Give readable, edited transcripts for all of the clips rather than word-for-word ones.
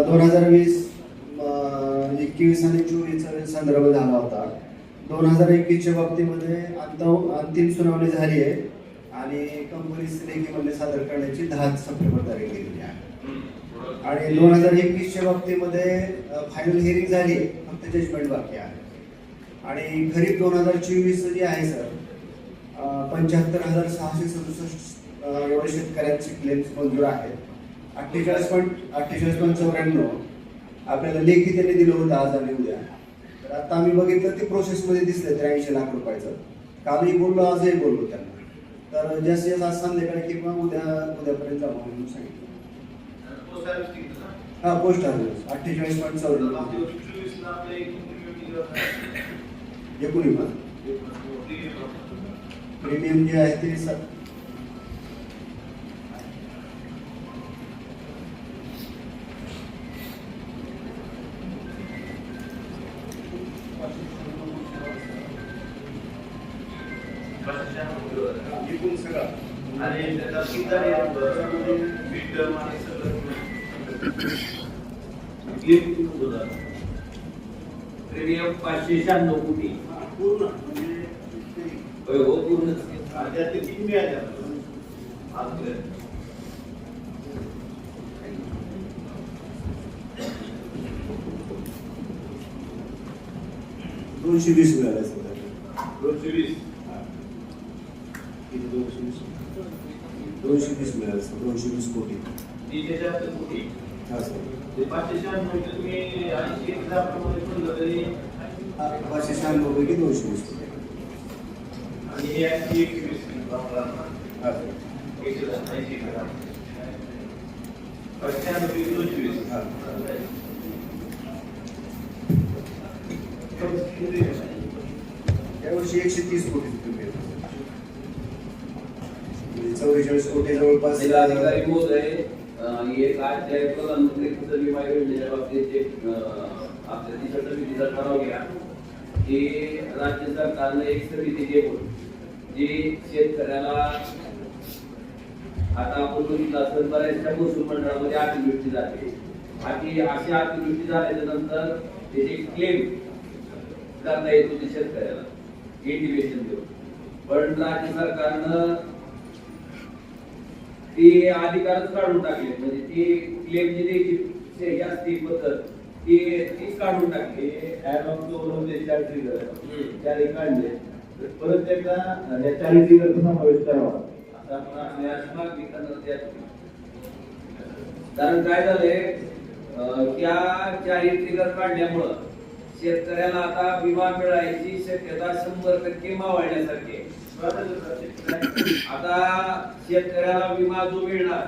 2020 21 आणि 24चा संदर्भ झाला होता. 2021च्या बाबतीमध्ये अंतिम सुनावणी झाली आहे आणि कंपनीस लेखीमध्ये सादर करण्याची 10 सप्टेंबर तारीख दिलेली आहे. आणि 2021च्या बाबतीमध्ये फायनल हिअरिंग झाली आहे, फक्त जजमेंट बाकी आहे. आणि खरीप 2024 जे आहे सर 75,667 एवढे शेतकऱ्यांचे क्लेम्स मंजूर आहेत. 48.94 आपल्याला लेखी त्यांनी दिलं होतं आज आणि उद्या. तर आता आम्ही बघितलं ते प्रोसेसमध्ये दिसलं 83 लाख रुपयाचं. कालही बोललो आजही बोललो त्यांना. तर जास्तीत आज संध्याकाळी किंवा उद्यापर्यंत जाऊ म्हणून सांगितलं. हा पोस्ट आहे 48.94 प्रीमियम जे आहे ते एकूण सगळं आणि त्याचा सुद्धा प्रीमियम 596 कोटी पूर्ण हो पूर्ण त्यातले 3 मिळाले. 220 मिळाले सर. 220 मिळाले सर. 220 कोटी. 300 कोटी. हा सर. ते 596 म्हणजे तुम्ही 80,000 प्रमाणे म्हणलं तरी 596 पैकी 220 कोटी. आणि हे 21 हा सर. 180,000 596 पैकी 220 हा. यावर्षी 130 कोटी रुपये 44 कोटी जवळपास. जिल्हाधिकारी महोदय एक आज प्रधानमंत्री फसल विमा योजनेच्या बाबतीत एक आपल्या समितीचा ठराव घ्या की राज्य सरकारने एक समिती घेऊन जी शेतकऱ्याला आता आपण बघितलं असेल बऱ्याचशा महसूल मंडळामध्ये अतिवृष्टी जाते. अशी अतिवृष्टी झाल्याच्या नंतर त्याचे क्लेम करता येत होते शेतकऱ्याला इंटिमेशन देऊन. पण राज्य सरकारनं ते अधिकारच काढून टाकले. म्हणजे ती क्लेम जी द्यायची असती पद्धत तीच काढून टाकली. त्याने काढले परत एकदा या चॅरिटीचा समावेश करावा असा आपण मागणी करणार. कारण काय झालंय त्या चॅरिटीवर काढल्यामुळं शेतकऱ्याला आता विमा मिळायची शक्यता 100% मावळण्यासारखी आहे. आता शेतकऱ्याला विमा जो मिळणार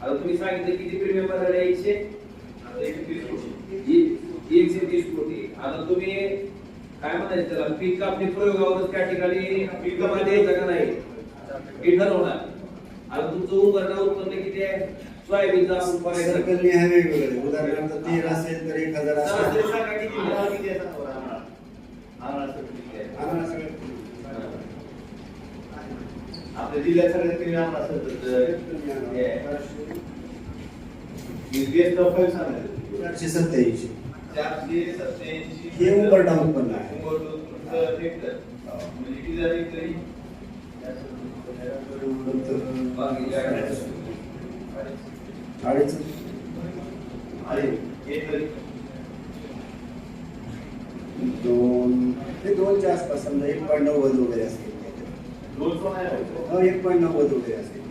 आता तुम्ही सांगितलं किती प्रीमियम भरायला 130 कोटी. आता तुम्ही काय म्हणायचं त्याला पीक कापणी प्रयोगावरच त्या ठिकाणी पीक कमा द्यायचं का नाही हे ठरवणार. आता तुमचं उभरणं उत्पन्न किती आहे सोयाबीनचा सर्कलने आहे वेगवेगळे. उदाहरणार्थ 13 असेल तर 1000 असेल. आपल्या जिल्ह्यात सगळ्यात कमी आम्हाला असेल तर 487 हे उंबरठा उत्पन्न आहे. म्हणजे किती झाली तरी दोनच्या आसपास समजा 1.90 वगैरे असतील. 1.90 वगैरे असतील.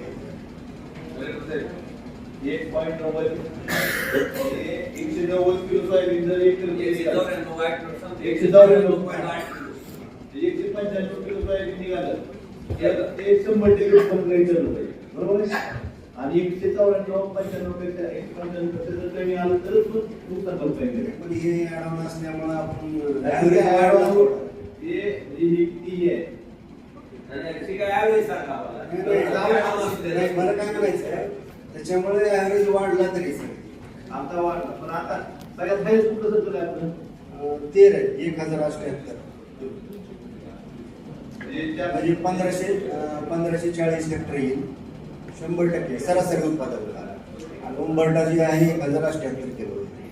1.90 190 किलो सोयाबीन जर 195 किलो सोयाबीन निघालं ते 100% उत्पन्न घ्यायचं होतं बरोबर. आणि 194 पेक्षा 195% जर कमी आलं तरच नुकसान भरपाई मिळेल. पण हे ऍडव्हान्स असल्यामुळे आपण मला काय म्हणायचं त्याच्यामुळे ऍव्हरेज वाढला तरी आता वाढला. पण आता सगळ्यात हायस्ट कुठं सरकलं आपण 1078 म्हणजे 1540 हेक्टर येईल 100% सरासरी उत्पादन. आणि उंबरटा जी आहे 1078 किलो होती.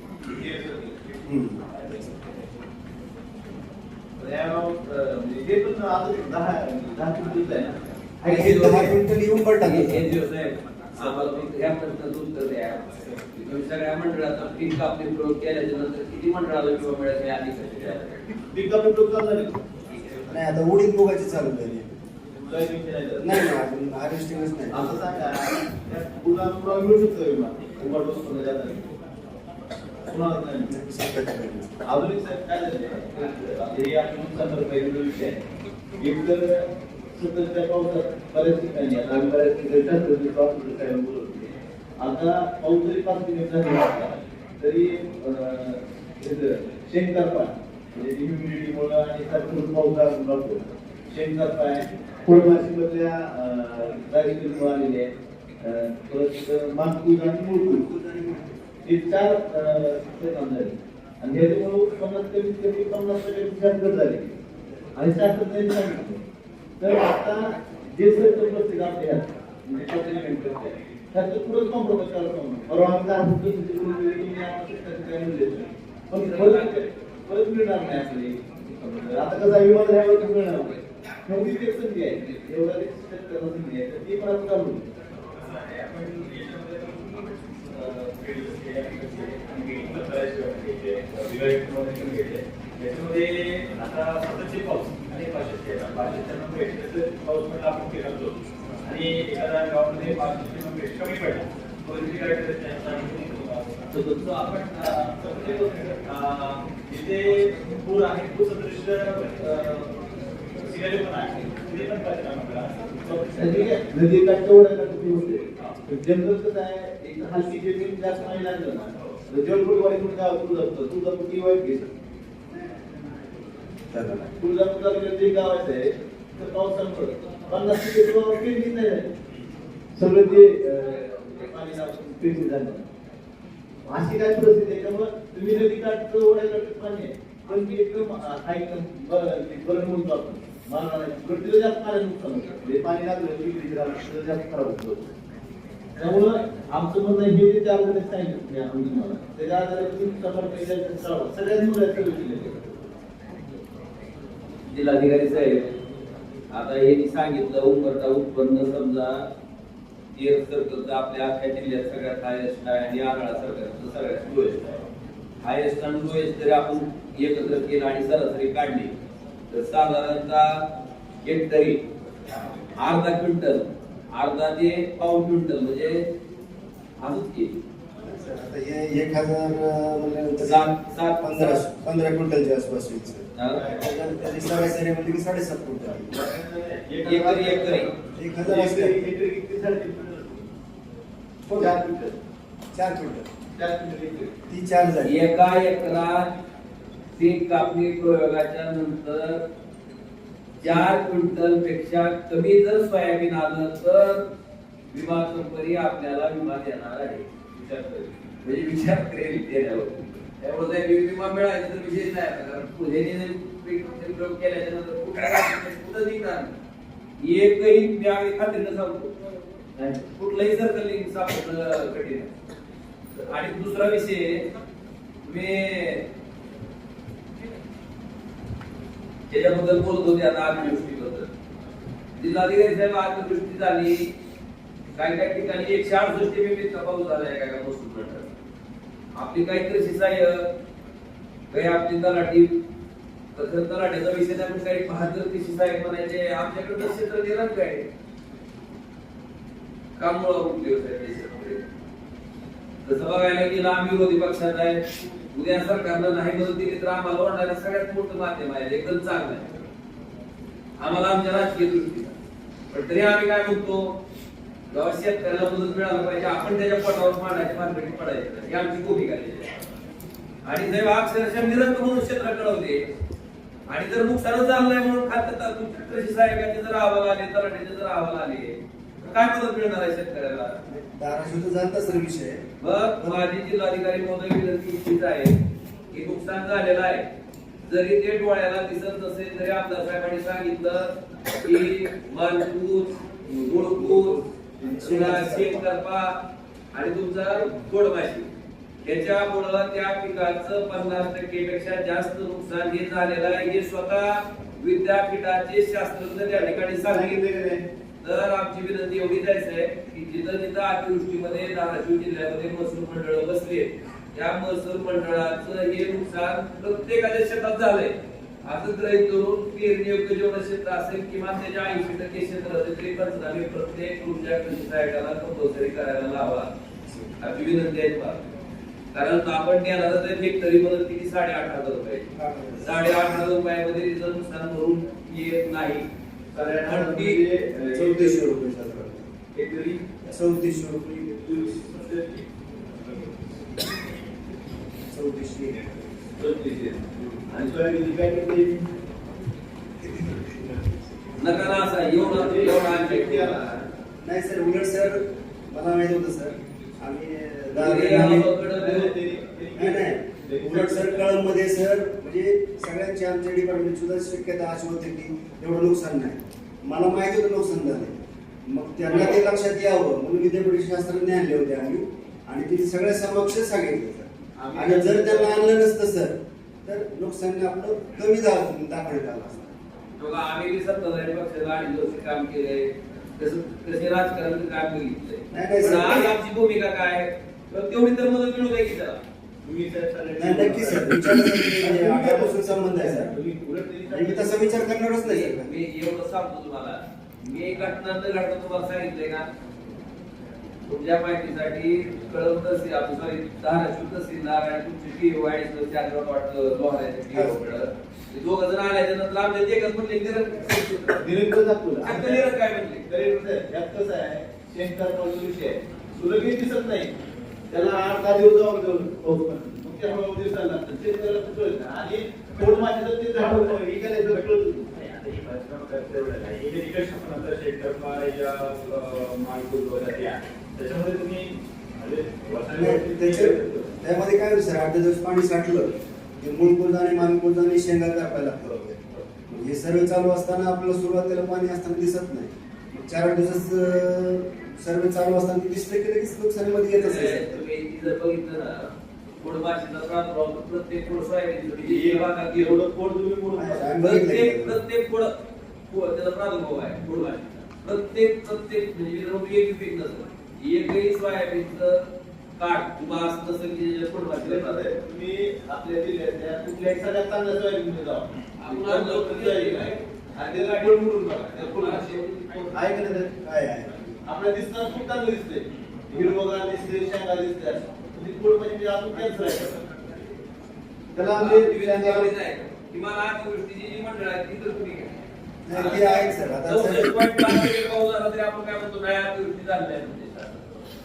हे पण अजून 10 क्विंटल आहे ना. हे 10 क्विंटल ही उंबरटा हे जे साहेब आम्हाला फक्त ह्या प्रश्नाचं उत्तर द्या. तुम्ही सगळ्या मंडळाचा पीक कापणी प्रयोग केल्याच्या नंतर किती मंडळाला विमा मिळाला हे आधी कसे द्यायला? पीक कापणी प्रयोग चालणार आहे. नाही, आता उडीद मुगाची चालू झाली. सोयाबीनची नाही झालं. नाही ना, अजून हार्वेस्टिंगच नाही. असं सांगा, त्या पुन्हा मिळू शकतो विमा. उंबरठा सुरू झाला नाही. पुन्हा नाही. अजून एक साहेब काय झालं, हे आपण नुकसान भरपाईचा विषय आहे. एक तर सततच्या पावसात बऱ्याच ठिकाणी आता आम्ही बऱ्याच ठिकाणी शास्त्रज्ञ पाऊस काय बोलतो. आता पाऊस जरी 5 दिवस झाला तरी शेणकारपा म्हणजे ह्युमिडिटीमुळे आणि सारखं पाऊस लागतो. शेणकारपा आहे, फळमाशीमधल्या दारिद्र्य आलेले आहे, परत मानकूज आणि मूळकूज हे 4 परिणाम झाले आणि ह्याच्यामुळे उत्पन्नात कमीत कमी 50% घट झाली आणि शास्त्रज्ञांनी सांगितलं. तर आता जे सरकार प्रत्येक आपल्या म्हणजे कॉम्प्लिमेंट करते त्याचं पुढे कॉम्प्रोमाइज करायचं. परवा आम्ही 10 फूट पण परत मिळणार नाही आपली. आता कसं आहे, विमान ह्यावर मिळणार नाही. एवढी एक संधी आहे, एवढा एक शेतकऱ्यांना संधी आहे, तर ती पण आपण चालू त्याच्यामध्ये आता सततचे पाऊस आणि पाऊस पडला आपण केला होतो आणि एखाद्या गावामध्ये 500 कमी पडला परिस्थिती काय करायचं आपण जिथे पूर आहे पूर सदृश सिनारी पण आहे तिथे पण नदी काठच्या जनरल कसं आहे, एक हलकी जमीन जास्त पाणी लागलं ना जलपूर वाईट गाव तुळजापूर ती वाईट घेत तुळजापूर तालुक्यात जे गाव आहे तर पावसामुळे 50 टक्के नाही झाले. सगळं ते पाणी लागून झालं. अशी काय परिस्थिती आहे. त्यामुळे तुम्ही नदी काठचं ओढ्याकाठचं पाणी आहे पण मी एकदम बरं म्हणून आपण मला प्रत्येक जास्त पाण्याचं नुकसान होतं. पाणी लागलं जास्त खराब होतं. त्यामुळं आमचं म्हणणं हे जे 4 महिने सांगितलं आम्ही तुम्हाला त्याच्या आधारे सगळ्यांनी मुलं जिल्हाधिकारी साहेब आता यांनी सांगितलं उंबरठा उत्पन्न समजा तेर सर्कलचं आपल्या अख्ख्या जिल्ह्यात सगळ्यात हायेस्ट आहे आणि आराळा सर्कलचं सगळ्यात लोएस्ट आहे. हायेस्ट आणि लोएस्ट जरी आपण एकत्र केलं आणि सरासरी काढली तर साधारणतः हेक्टरी अर्धा क्विंटल अर्धा ते पाऊण क्विंटल म्हणजे असंच की आता हे 1000 म्हणल्यानंतर 15 क्विंटलच्या आसपास येईल. त्याची सरासरी म्हणजे की 7.5 क्विंटल एकरी 1000 असते. 4 क्विंटल ती 4 झाली. एका एकरात पीक कापणी प्रयोगाच्या नंतर 4 क्विंटल पेक्षा कमी जर सोयाबीन आलं तर विमा कंपनी आपल्याला विमा देणार आहे. म्हणजे विचार करेल देण्यावर त्यामुळे विमा मिळायचा तर विषय नाही. कारण पुढे प्रयोग केल्याच्या नंतर कुठं निघणार एकही मी आम्ही खात्रीनं सांगतो कुठलंही सर्कलिंग सापडणं कठीण आहे. आणि दुसरा विषय मी त्याच्याबद्दल बोलत होते आता अतिवृष्टीबद्दल. जिल्हाधिकारी साहेब अतिवृष्टी झाली काही काही ठिकाणी 168 मिमी पाऊस झाला आहे काय महसूल. आपली काही कृषी सहाय्यक काही आपली तलाठी तलाठ्याचा विषय नाही पण काही 72 कृषी सहाय्यक म्हणायचे आमच्याकडे क्षेत्र देणार काय काम मुळे उठले होते. तसं बघायला गेलं आम्ही विरोधी पक्षात आहे. उद्या सरकारनं नाही मदत दिली तर आम्हाला ओढणाऱ्या सगळ्यात मोठं माध्यम आहे एकदम चांगलं आहे आम्हाला आमच्या राजकीय दृष्टीला. पण तरी आम्ही काय म्हणतो जेव्हा शेतकऱ्याला मदत मिळायला पाहिजे आपण त्याच्या पोटावर मांडायच्या मार्केट पडायचं ही आमची भूमिका आहे. आणि जेव्हा अक्षरशः निरंतर म्हणून क्षेत्र कळवते आणि जर नुकसानच झालं नाही म्हणून खात्यात कृषी सहाय्यकाचे जर अहवाल आले तलाठ्याचे जर अहवाल आले काय मदत मिळणार आहे शेतकऱ्याला. धाराशिव झालता सर विषय. बघ माझी जिल्हाधिकारी महोदय विनंती इतकीच आहे की नुकसान झालेलं आहे जरी ते डोळ्याला दिसत नसेल तरी आमदार साहेबांनी सांगितलं की मानकूज गुळकूज शेणकरपा आणि तुमचा गोडमाशी त्याच्यामुळं त्या पिकाचं 50% पेक्षा जास्त नुकसान हे झालेलं आहे. हे स्वतः विद्यापीठाचे शास्त्रज्ञ त्या ठिकाणी सांगितले. तर आमची विनंती एवढीच आहे की जिथं जिथं अतिवृष्टीमध्ये धाराशिव जिल्ह्यामध्ये महसूल मंडळ बसले त्या महसूल मंडळाचं हे नुकसान प्रत्येकाच्या शेतात झालंय. असं गृहीत धरून पेरणी योग्य जेवढं क्षेत्र असेल किमान त्याच्या 80% क्षेत्र असेल तरी पंचनामे प्रत्येक तुमच्या कृषी सहायकाला कंपल्सरी करायला लावा अशी विनंती आहे तुम्हाला. कारण आपण देणार तर हेक्टरी मदत किती 8,500 रुपये 8,500 रुपयामध्ये जर नुकसान भरून येत नाही. कारण 3400 रुपये साधारण. हेक्टरी 3400 रुपये 3400. आणि सोयाबीनची पॅकेट देईल. नका ना असा एवढा नाही सर, उलट सर मला माहित होतं सर, आम्ही नाही उलट सर कळममध्ये सर म्हणजे सगळ्यांची आमच्या डिपार्टमेंट सुद्धा शक्यता अशी होती की एवढं नुकसान नाही. मला माहिती होतं नुकसान झालं, मग त्यांना ते लक्षात यावं म्हणून विद्यापीठ शास्त्रज्ञ आणले होते आम्ही आणि ते सगळ्या समक्ष सांगितलं सर. आणि जर त्यांना आणलं नसतं सर तर नुकसान आपलं कमी दाखवण्यात आलं असतं. बघा आम्ही सत्ताधारी पक्षाला 2.5 वर्ष काम केलंय, कसे राजकारण काम बघितलंय. नाही सर, आज आमची भूमिका काय तर तेवढी तर मदत मिळू द्या की त्याला. नाही नक्की सर, विचार आठवड्यापासून संबंध आहे सर. मी तसा विचार करणारच नाही सर. मी एवढं सांगतो तुम्हाला, मी घटना न घडता तुम्हाला सांगितलंय का तुमच्या माहितीसाठी कळम तहसील आपण सॉरी धाराशिव तहसीलदार आणि तुमची टीओ आणि त्याला वाटतं लोहाराचे टीओ दोघ जण आल्याच्या नंतर आमच्या एकच म्हणले निरंतर जातो काय म्हणले तरी यात कसं आहे शेतकऱ्याचा विषय आहे. सुलभीत दिसत नाही त्याला 8-10 दिवस जाऊन पाऊस पडतो मग ते हळूहळू दिसायला लागतं. शेतकऱ्याला कळत नाही आणि थोडं माझ्या ते झाड विकायला कळत नाही. आता ही बातमी करता नाही हे निकष शेतकऱ्याच्या मालपूर वगैरे त्याच्यामध्ये तुम्ही त्यामध्ये काय सर 8 दिवस पाणी साठलं की मूळकुज आणि मानकुज आणि शेंगा कापायला लागतं. हे सर्व चालू असताना आपल्याला सुरुवातीला पाणी असताना दिसत नाही. 4 दिवस सर्व चालू असताना ते दिसलं की लगेच नुकसानीमध्ये येत असेल. तुम्ही जर बघितलं ना गोडमाशीचा प्रादुर्भाव प्रत्येक गोड सोयाबीन एवढं पोट तुम्ही प्रत्येक गोड त्याचा प्रादुर्भाव आहे गोडमाशीचा. प्रत्येक म्हणजे एक पीक नसतं एकही सोयाबीनचं काठ मास नसेल की गोडमाशीला तुम्ही आपल्या जिल्ह्यातल्या कुठल्याही सगळ्यात चांगल्या सोयाबीन जावा आपल्याला दिसणार खूप चांगलं दिसते हिरवगार दिसते शेंगा दिसते म्हणजे अजून कॅन्सर आहे त्याला किमान 8 गोष्टीची जी मंडळ आहे ती तर तुम्ही घ्या. नाही, ते आहेत सर. आता सर 64.5 पाऊस झाला तरी आपण काय म्हणतो नाही अतिवृष्टी झाली आहे म्हणजे.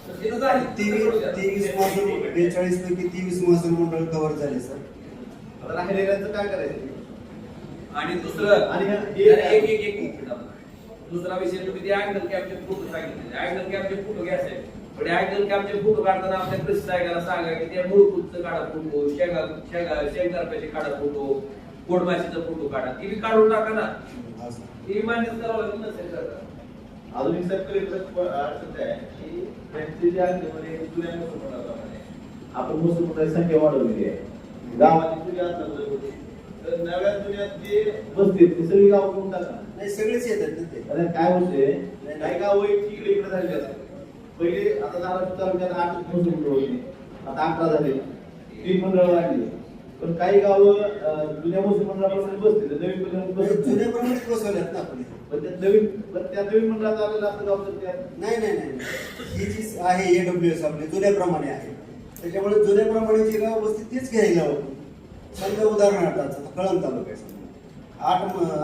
तर तिथं झाली. 23 महसूल 42 पैकी 23 महसूल मंडळ कव्हर झाले सर. आता राहिलेल्यांचं काय करायचं आणि दुसरं आणि एक दुसरा विषय तुम्ही ते अँगल कॅपचे फोटो सांगितले. अँगल कॅपचे फोटो घ्यायचे पण अँगल कॅपचे फोटो काढताना आपल्या कृषी सहायकाला सांगा की त्या मूळभूतचं काढा फोटो शेंगारप्याचे काढा फोटो गोडमाशीचा फोटो काढा ती काढून टाका ना. ती मान्य करावं लागेल नसेल तर अजून एक अडचण आहे की त्यांच्या मध्ये जुन्या महसूल मंडळाप्रमाणे आपण महसूल मंडळाची संख्या वाढवलेली आहे. गावाची जुनी असतात होती तर नव्या जुन्यात जे बसतील ते सगळी गाव करून टाका. नाही सगळेच येतात ना ते. आता काय होते काही गाव इकडे इकडे झालेले असतात. पहिले आता धाराशिव तालुक्यात 8 महसूल मंडळ होती आता 11 झाले 3 मंडळ वाढली. पण काही गाव जुन्या महसूल मंडळाप्रमाणे बसतील नवीन मंडळ जुन्याप्रमाणेच बसवल्यात ना आपण. पण त्या नवीन मंडळात आलेलं आपलं गाव तर त्या नाही ही जी आहे AWS आपली जुन्याप्रमाणे आहे त्याच्यामुळे जुन्याप्रमाणे जे गाव बसतील तेच घ्यायला हवं. समजा उदाहरणार्थ आता कळंब तालुका आहे समजा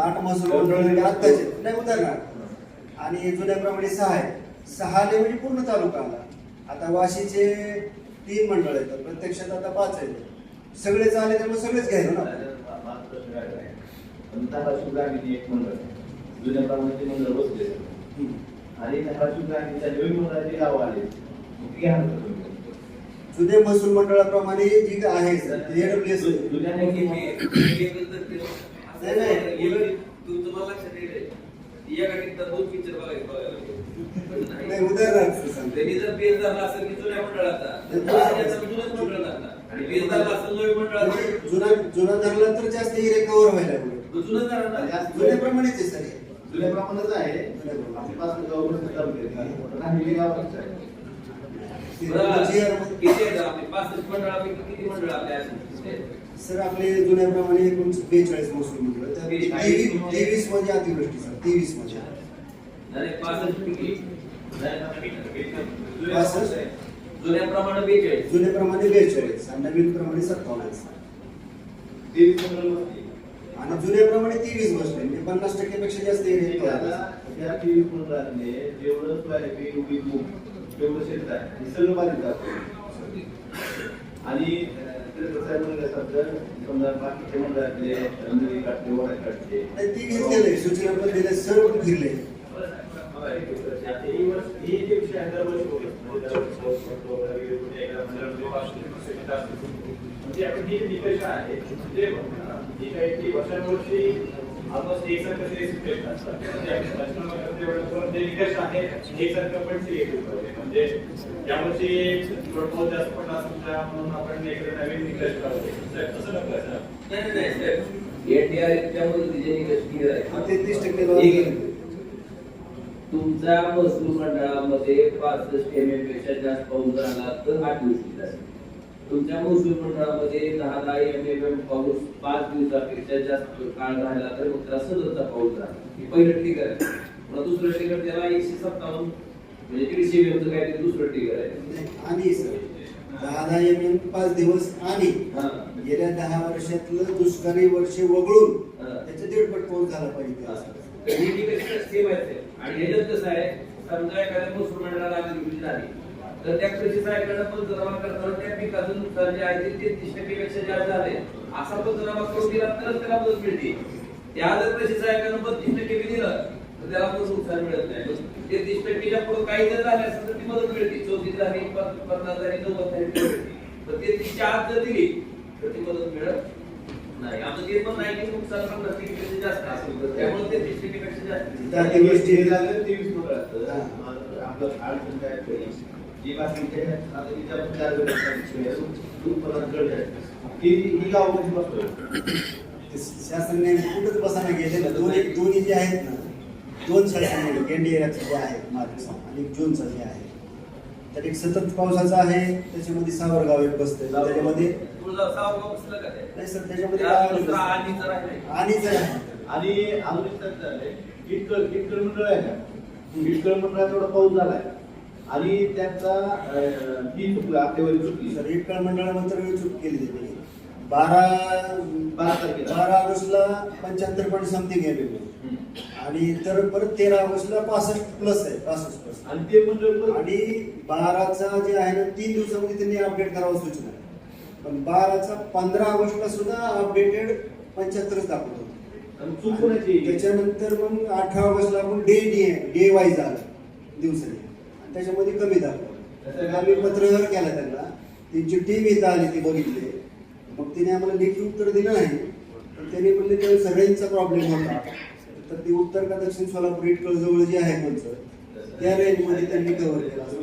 8 महसूल मंडळ आत्ताचे नाही उदाहरणार्थ आणि जुन्याप्रमाणे 6 आहे. 6 आले म्हणजे पूर्ण तालुका आला. आता वाशीचे 3 मंडळ आहेत प्रत्यक्षात आता 5 आहेत. सगळेच आले तर मग सगळेच घ्यायला ना. धाराशिव ग्रामीण एक मंडळ जुन्या प्रमाणाचे मंडळ बसले आणि धाराशिव ग्रामीणच्या नवीन मंडळाचे गाव आले जुन्या महसूल मंडळाप्रमाणे जी आहे AWS तुमचं मला लक्षात येईल ती एका ठिकाणी 2 पिक्चर बघायला नाही नाही. उदाहरणार्थ सांगतो. त्यांनी जर बेस धरला असेल की जुन्या मंडळाचा तर जुनच मंडळ धरणार आणि बेस धरला असेल नवीन मंडळाचा जुना धरला तर जास्त ही कव्हर व्हायला पाहिजे. तो जुनच धरणार. जुन्याप्रमाणेच आहे सर हे. जुन्याप्रमाणेच आहे आपली 5 गावावर राहिलेली गावाचं आहे. बरं, किती आहेत आपले 65 मंडळापैकी किती मंडळ आपले असेल? सर आपले जुन्याप्रमाणे एकूण 42 महसूल मंडळ त्यापैकी 23 मध्ये अतिवृष्टी सर 23 मध्ये आणि 65 पैकी पासष्ट. जुन्याप्रमाणे 42. जुन्याप्रमाणे 42 आणि नवीन प्रमाणे 57 ते मंडळ आणि जुन्याप्रमाणे 23 बसले म्हणजे 50% पेक्षा जास्त एरिया या टीव्ही मंडळातले जेवढं सोयाबीन उडीद मूग तेवढं शेत आहे हे सगळं बाधित जातं. आणि समजा बाकीचे मंडळातले रंगरी काढते वडा काढते ती घेतलेले सूचना पण दिल्या सर्व पण फिरले. ही जे विषय आहे दरवर्षी होते म्हणजे आपण ही निकष आहे ते जी काही ती वर्षानुवर्षी ऑलमोस्ट एकसारखं ते असतात ते निकष आहे एकसारखं पण ते म्हणजे यावर्षी थोडं जास्त पडला समजा म्हणून आपण एक नवीन निकष काढतो तसं नको नाही एनडीआरएफच्या मदतीचे निकष क्लिअर आहे. 33% तुमच्या महसूल मंडळामध्ये 65 mm पेक्षा जास्त पाऊस झाला तर अतिवृष्टी झाली. तुमच्या महसूल मंडळामध्ये 10 mm पाऊस 5 दिवसापेक्षा जास्त काळ झाला तर मग त्याला सततचा पाऊस झाला. हे पहिलं ट्रिगर आहे. मग दुसरं ट्रिगर त्याला 157 म्हणजे 150 mm काहीतरी दुसरं ट्रिगर आहे. आणि सर 10 MM 5 दिवस आणि हा. गेल्या 10 वर्षातलं दुष्काळी वर्ष वगळून हा. त्याच्या 1.5 पाऊस झाला पाहिजे असं. ही निकष सेम आहे. आणि ह्याच्यात कसं आहे समजा एखाद्या महसूल मंडळाला अतिवृष्टी झाली तर त्या कृषी सहाय्यकांना पंचनामा करताना त्या पिकाचं नुकसान जे आहे ते 33% पेक्षा जास्त झाले असा पंचनामा करून दिला तरच त्याला मदत मिळते. त्या जर कृषी सहाय्यकांना 32% बी दिलं तर त्याला पण नुकसान मिळत नाही. 33%च्या पुढे काही जर झाले असेल तर ती मदत मिळते. 34 झाली 50 झाली 90 झाली तर 33च्या आत जर दिली तर ती मदत मिळत नाही. आमचं ते पण नाही की नुकसान 50% जास्त असेल तर त्यामुळे 33% पेक्षा जास्त त्या अतिवृष्टी झालं 23 मंडळात आपलं अडचण काय आहे जी बाकीचे आता तिच्या ही गाव कशी बसतो ते शासनाने कुठंच बसायला गेले ना दोन्ही जे आहेत ना 2 शासन एनडीआरएफचे जे आहे मार्च आणि जूनचा जे आहे तर एक सतत पावसाचा आहे त्याच्यामध्ये सावरगाव एक बसतंय त्याच्यामध्ये नाही सर त्याच्यामध्ये आणि जर आहे आणि अजून एक त्यात झालंय इटकळ मंडळ आहे का इटकळ मंडळात एवढा पाऊस झालाय आणि त्यांचा ही चुकलं आकडेवारी चुकली सर एक काळ मंडळानंतर वेळ चूक केली त्यांनी 12 ऑगस्टला 75 पॉईंट समथिंग आहे आणि तर परत 13 ऑगस्टला 65+ आहे 65+ आणि ते मंडळ आणि 12चा जे आहे ना 3 दिवसामध्ये त्यांनी अपडेट करावं सूचना पण 12चा 15 ऑगस्टला सुद्धा अपडेटेड 75च दाखवत होतं. चूक कोणाची त्याच्यानंतर मग 18 ऑगस्टला आपण डे वाईज आलं दिवसाने आणि त्याच्यामध्ये कमी दाखवलं. आम्ही पत्रव्यवहार केला त्यांना त्यांची टीम इथं आली ती बघितली मग तिने आम्हाला लेखी उत्तर दिलं नाही पण त्यांनी म्हणले त्या सगळ्यांचा प्रॉब्लेम होता तर ते उत्तर का दक्षिण सोलापूर इटकळ जवळ जे आहे कोणचं त्या रेंजमध्ये त्यांनी कव्हर केलं असं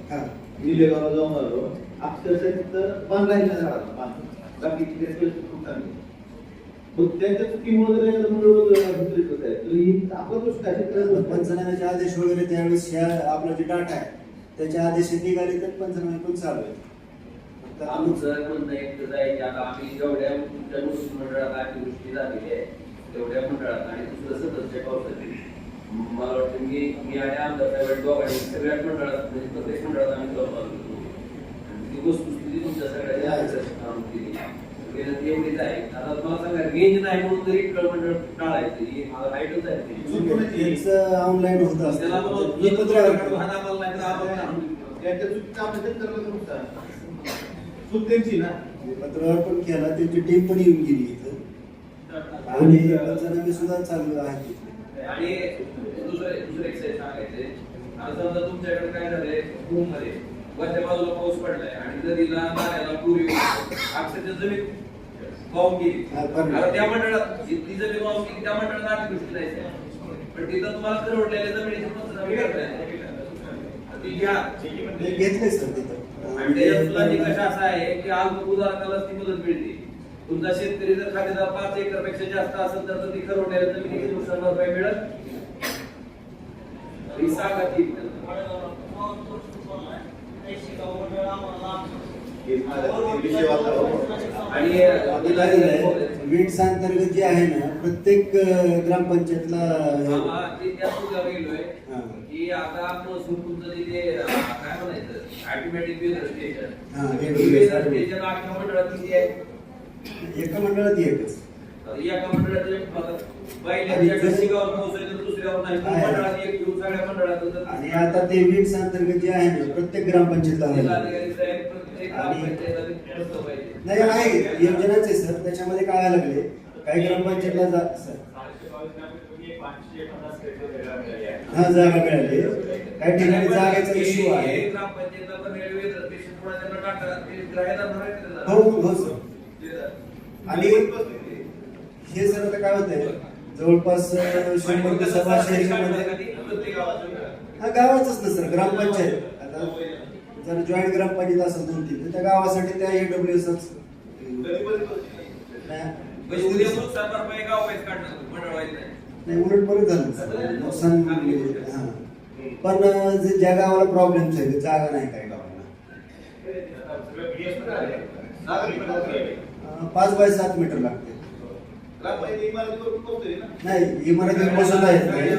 हां निलेगावला जाऊन आलो अक्षरशः तिथं पान राहिलं झाडाला पान बाकीची खूप चांगली मग त्यांच्या चुकीमुळे आपला गोष्ट आहे पंचनाम्याचे आदेश वगैरे त्यावेळेस ह्या आपला जे डाटा आहे त्याच्या आदेश निघाले तर पंचनामे पण चालू आहे. तर आमचं म्हणणं एकच आहे की आता आम्ही जेवढ्या तुमच्या महसूल मंडळात अतिवृष्टी झालेली आहे तेवढ्या मंडळात आणि दुसरं सततच्या पावसाची मला वाटतं मी आणि आमदार साहेब दोघांनी सगळ्याच मंडळात म्हणजे प्रत्येक मंडळात आम्ही जाऊन आलो ती वस्तुस्थिती तुमच्या सगळ्या एवढीच आहे. आता मला सांगा रेंज नाही म्हणून तरी इटकळ मंडळ टाळायचं ही राईटच आहे. याचं ऑनलाईन होत त्याला असतं मी पत्र त्यांच्या चुकीचं आपल्या शेतकऱ्याला नुकसान चूक त्यांची ना पत्रव्यवहार पण केला त्यांची टीम पण येऊन गेली इथं आणि पंचनामे सुद्धा चालू आहे. आणि दुसरं एक सांगायचंय आता समजा तुमच्याकडे काय झालंय होम मध्ये वरच्या बाजूला पाऊस पडलाय आणि नदीला नाल्याला पूर येऊन अक्षरशः जमीन वाहून गेली. हा, बरोबर. आता त्या मंडळात ती जमीन वाहून गेली, त्या मंडळात अतिवृष्टी नाही, पण तिथं तुम्हाला खरवडलेल्या जमिनीची पंचनामे करता येते. ती घ्या. ते घेतले सर तिथं. आणि त्याच्यात सुद्धा निकष असा आहे की अल्पभूधारकालाच ती मदत मिळते. तुमचा शेतकरी जर खातेदार 5 एकर पेक्षा जास्त असेल तर ती खरवडलेल्या जमिनीची नुकसान भरपाई मिळत. ही सांगा ती. आणि वीट अंतर्गत जे आहे ना प्रत्येक ग्रामपंचायतला ते त्या सुद्धा गेलोय हा. की आता महसूल तुमचं जे काय म्हणायचं ऑटोमॅटिक वेदर स्टेशन हा, वेदर स्टेशन अख्ख्या मंडळात किती आहे? एका मंडळात एकच. एका मंडळात पहिल्या शिगावर पोहोचायचं दुसऱ्यावर नाही आहे. मंडळात एक घेऊन सगळ्या मंडळात आणि आता ते वीट अंतर्गत जे आहे ना प्रत्येक ग्रामपंचायतला आहे. जिल्हाधिकारी साहेब प्रत्येक ग्रामपंचायतीला ते बसलं पाहिजे. नाही आहे योजनाचे सर त्याच्यामध्ये काय लागले काही ग्रामपंचायतला सर हा जागा मिळाली. काही ठिकाणी जागेचा इश्यू आहे. ग्रामपंचायतीला पण रेल्वे स्टेशन पुढे त्यांना टाकतात ते ग्राहकाला भरायचं हो हो सर. आणि हे सर आता काय होतंय जवळपास 100 ते 125 एरियामध्ये हा गावाचंच ना सर ग्रामपंचायत. आता जर जॉईंट ग्रामपंचायत असेल 2-3 तर त्या गावासाठी त्या EWSच म्हणजे उद्या नुकसान भरपाई गाव वाईज काढणार मंडळ वाईज नाही. नाही उलट बरं झालं सर नुकसान हा. पण जे ज्या गावाला प्रॉब्लेम आहे जागा नाही काय गावाला 5 बाय 7 मीटर लागते. नाही इमारती बसत आहेत नाही.